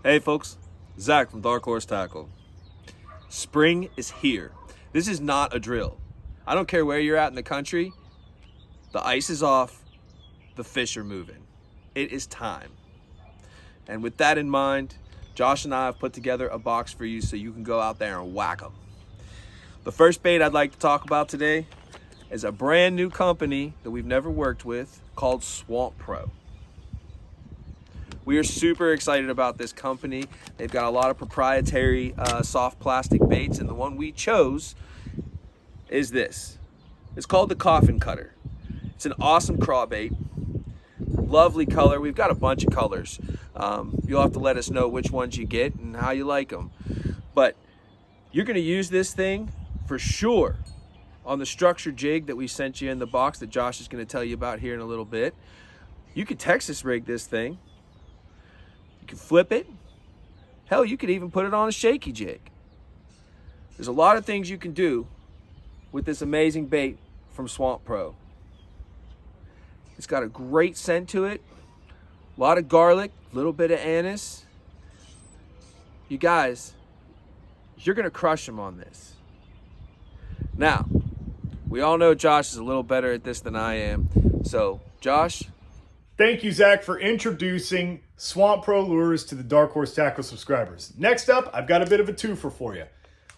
Hey folks, Zach from Dark Horse Tackle. Spring is here. This is not a drill. I don't care where you're at in the country. The ice is off, the fish are moving. It is time. And with that in mind, Josh and I have put together a box for you so you can go out there and whack them. The first bait I'd like to talk about today is a brand new company that we've never worked with called Swamp Pro. We are super excited about this company. They've got a lot of proprietary soft plastic baits, and the one we chose is this. It's called the Coffin Cutter. It's an awesome craw bait. Lovely color. We've got a bunch of colors. You'll have to let us know which ones you get and how you like them. But you're going to use this thing for sure on the structure jig that we sent you in the box that Josh is going to tell you about here in a little bit. You could Texas rig this thing. You can flip it. Hell, you could even put it on a shaky jig. There's a lot of things you can do with this amazing bait from Swamp Pro. It's got a great scent to it. A lot of garlic, a little bit of anise. You guys, you're gonna crush them on this. Now, we all know Josh is a little better at this than I am. So, Josh. Thank you, Zach, for introducing Swamp Pro lures to the Dark Horse Tackle subscribers. Next up, I've got a bit of a twofer for you.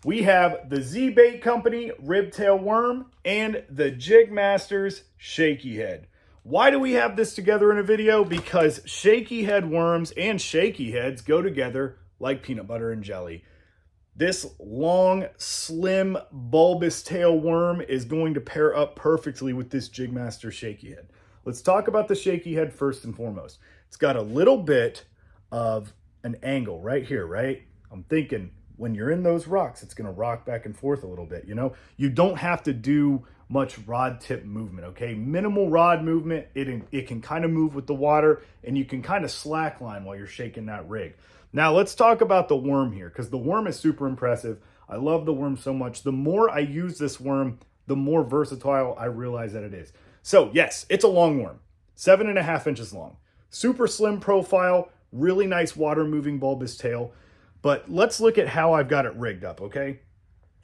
We have the Z-Bait Company Ribtail Worm and the Jig Masters Shaky Head. Why do we have this together in a video? Because shaky head worms and shaky heads go together like peanut butter and jelly. This long, slim, bulbous tail worm is going to pair up perfectly with this Jig Master Shaky Head. Let's talk about the shaky head first and foremost. It's got a little bit of an angle right here, right? I'm thinking when you're in those rocks, it's going to rock back and forth a little bit, you know? You don't have to do much rod tip movement, okay? Minimal rod movement. It can kind of move with the water, and you can kind of slack line while you're shaking that rig. Now, let's talk about the worm here, because the worm is super impressive. I love the worm so much. The more I use this worm, the more versatile I realize that it is. So yes, it's a long worm, 7.5 inches long, super slim profile, really nice water moving bulbous tail. But let's look at how I've got it rigged up, okay?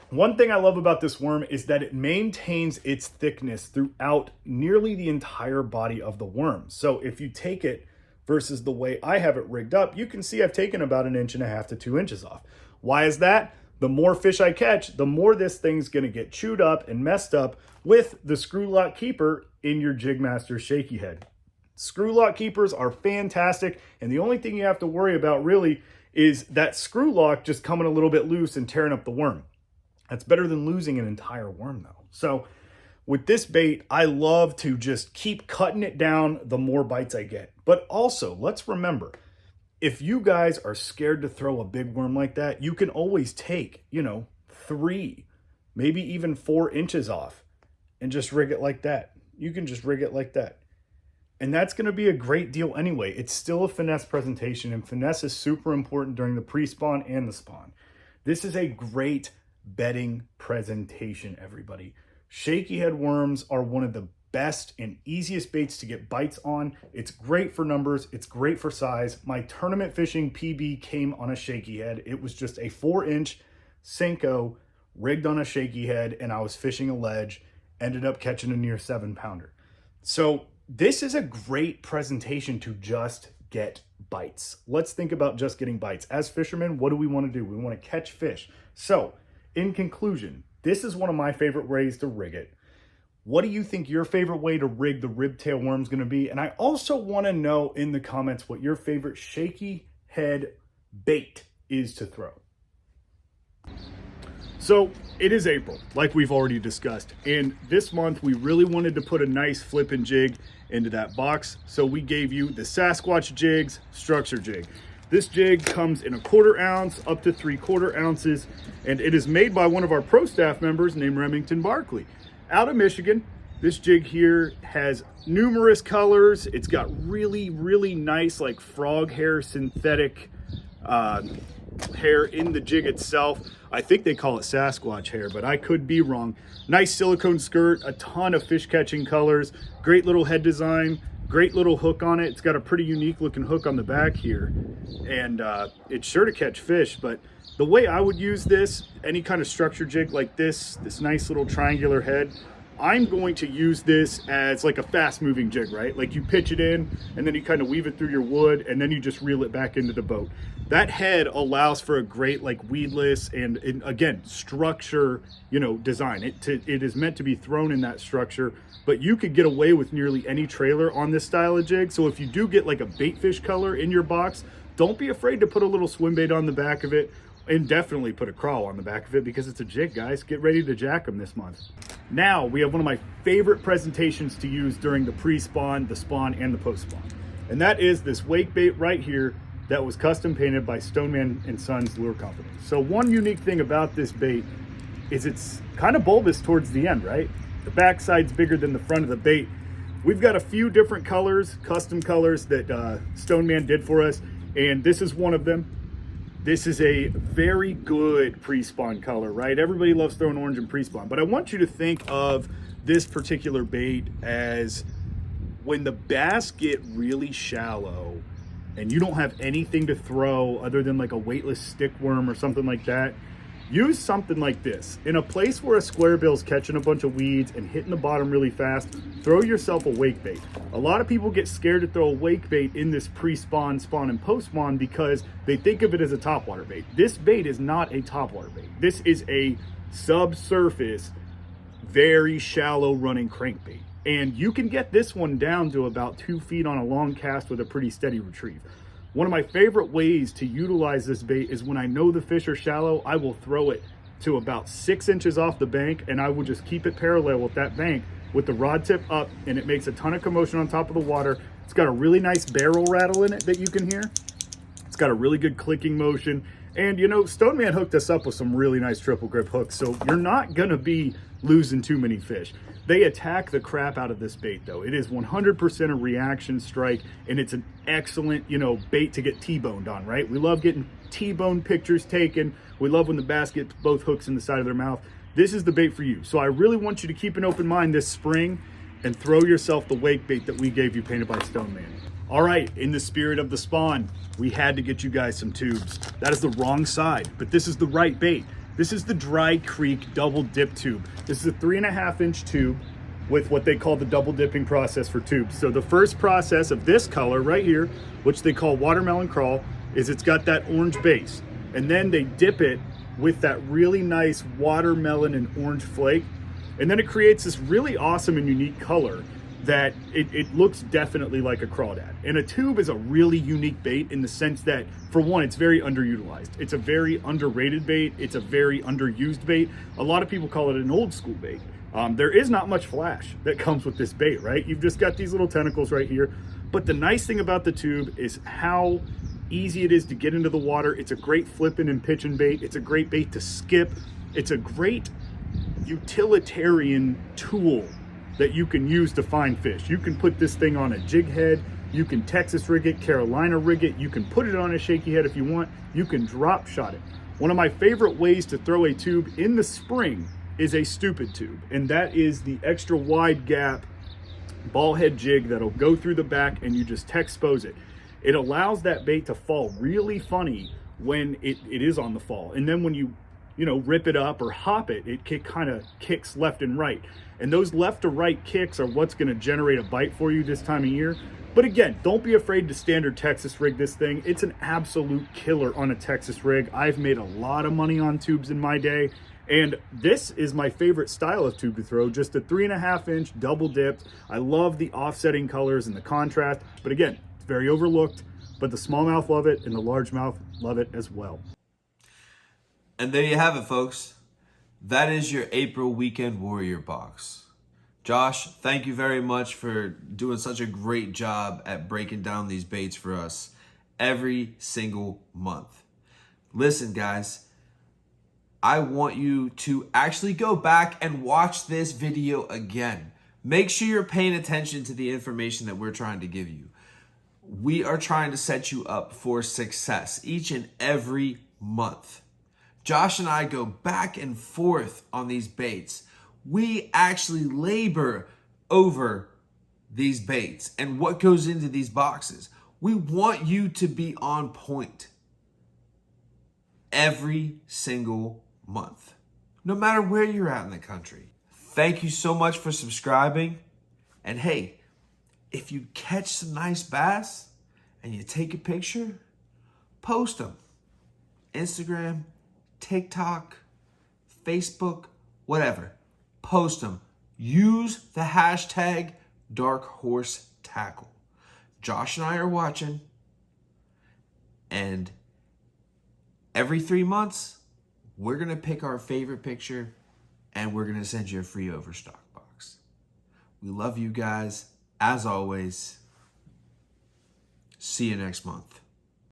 One thing I love about this worm is that it maintains its thickness throughout nearly the entire body of the worm. So if you take it versus the way I have it rigged up, you can see I've taken about 1.5 inches to 2 inches off. Why is that? The more fish I catch, the more this thing's gonna get chewed up and messed up with the screw lock keeper in your Jig Master Shaky Head. Screw lock keepers are fantastic, and the only thing you have to worry about really is that screw lock just coming a little bit loose and tearing up the worm. That's better than losing an entire worm though. So with this bait, I love to just keep cutting it down the more bites I get. But also, let's remember, if you guys are scared to throw a big worm like that, you can always take, 3, maybe even 4 inches off and just rig it like that. You can just rig it like that. And that's going to be a great deal anyway. It's still a finesse presentation, and finesse is super important during the pre-spawn and the spawn. This is a great bedding presentation, everybody. Shaky head worms are one of the best and easiest baits to get bites on. It's great for numbers. It's great for size. My tournament fishing PB came on a shaky head. It was just a 4-inch Senko rigged on a shaky head, and I was fishing a ledge, ended up catching a near 7-pounder. So this is a great presentation to just get bites. Let's think about just getting bites. As fishermen, what do we want to do? We want to catch fish. So in conclusion, this is one of my favorite ways to rig it. What do you think your favorite way to rig the ribtail worm is going to be? And I also want to know in the comments what your favorite shaky head bait is to throw. So it is April, like we've already discussed. And this month we really wanted to put a nice flipping jig into that box. So we gave you the Sasquatch Jigs structure jig. This jig comes in 1/4 ounce up to 3/4 ounces, and it is made by one of our pro staff members named Remington Barkley out of Michigan. This jig here has numerous colors. It's got really, really nice like frog hair synthetic hair in the jig itself. I think they call it Sasquatch hair, but I could be wrong. Nice silicone skirt, a ton of fish catching colors, great little head design, Great little hook on it. It's got a pretty unique looking hook on the back here, and it's sure to catch fish. But the way I would use this, any kind of structure jig like this nice little triangular head, I'm going to use this as like a fast moving jig, right? Like you pitch it in and then you kind of weave it through your wood and then you just reel it back into the boat. That head allows for a great like weedless and again, structure, you know, design. It is meant to be thrown in that structure, but you could get away with nearly any trailer on this style of jig. So if you do get like a bait fish color in your box, don't be afraid to put a little swim bait on the back of it, and definitely put a crawl on the back of it because it's a jig, guys. Get ready to jack them this month. Now we have one of my favorite presentations to use during the pre-spawn, the spawn, and the post-spawn. And that is this wake bait right here that was custom painted by Stoneman & Sons Lure Company. So one unique thing about this bait is it's kind of bulbous towards the end, right? The backside's bigger than the front of the bait. We've got a few different colors, custom colors that Stoneman did for us, and this is one of them. This is a very good pre-spawn color, right? Everybody loves throwing orange in pre-spawn, but I want you to think of this particular bait as when the bass get really shallow and you don't have anything to throw other than like a weightless stick worm or something like that. Use something like this. In a place where a square bill's catching a bunch of weeds and hitting the bottom really fast, throw yourself a wake bait. A lot of people get scared to throw a wake bait in this pre-spawn, spawn, and post-spawn because they think of it as a topwater bait. This bait is not a topwater bait. This is a subsurface, very shallow running crankbait. And you can get this one down to about 2 feet on a long cast with a pretty steady retrieve. One of my favorite ways to utilize this bait is when I know the fish are shallow, I will throw it to about 6 inches off the bank and I will just keep it parallel with that bank with the rod tip up, and it makes a ton of commotion on top of the water. It's got a really nice barrel rattle in it that you can hear. It's got a really good clicking motion. And you know, Stoneman hooked us up with some really nice triple grip hooks, so you're not gonna be losing too many fish. They attack the crap out of this bait though. It is 100% a reaction strike, and it's an excellent, you know, bait to get T-boned on, right? We love getting T-bone pictures taken. We love when the bass gets both hooks in the side of their mouth. This is the bait for you. So I really want you to keep an open mind this spring and throw yourself the wake bait that we gave you painted by Stoneman. All right, in the spirit of the spawn, we had to get you guys some tubes. That is the wrong side, but this is the right bait. This is the Dry Creek double dip tube. This is a 3.5-inch tube with what they call the double dipping process for tubes. So the first process of this color right here, which they call watermelon crawl, is it's got that orange base. And then they dip it with that really nice watermelon and orange flake. And then it creates this really awesome and unique color that it looks definitely like a crawdad. And a tube is a really unique bait in the sense that, for one, it's very underutilized. It's a very underrated bait. It's a very underused bait. A lot of people call it an old school bait. There is not much flash that comes with this bait, right? You've just got these little tentacles right here. But the nice thing about the tube is how easy it is to get into the water. It's a great flipping and pitching bait. It's a great bait to skip. It's a great utilitarian tool that you can use to find fish. You can put this thing on a jig head, you can Texas rig it, Carolina rig it, you can put it on a shaky head if you want, you can drop shot it. One of my favorite ways to throw a tube in the spring is a stupid tube, and that is the extra wide gap ball head jig that'll go through the back and you just Texpose it. It allows that bait to fall really funny when it is on the fall, and then when you rip it up or hop it, it kind of kicks left and right. And those left to right kicks are what's going to generate a bite for you this time of year. But again, don't be afraid to standard Texas rig this thing. It's an absolute killer on a Texas rig. I've made a lot of money on tubes in my day. And this is my favorite style of tube to throw, just a 3.5-inch double dipped. I love the offsetting colors and the contrast. But again, it's very overlooked, but the smallmouth love it and the largemouth love it as well. And there you have it, folks. That is your April Weekend Warrior box. Josh, thank you very much for doing such a great job at breaking down these baits for us every single month. Listen, guys, I want you to actually go back and watch this video again. Make sure you're paying attention to the information that we're trying to give you. We are trying to set you up for success each and every month. Josh and I go back and forth on these baits. We actually labor over these baits and what goes into these boxes. We want you to be on point every single month, no matter where you're at in the country. Thank you so much for subscribing. And hey, if you catch some nice bass and you take a picture, post them. Instagram, TikTok, Facebook, whatever. Post them. Use the hashtag Dark Horse Tackle. Josh and I are watching, and every 3 months, we're going to pick our favorite picture and we're going to send you a free overstock box. We love you guys. As always, see you next month.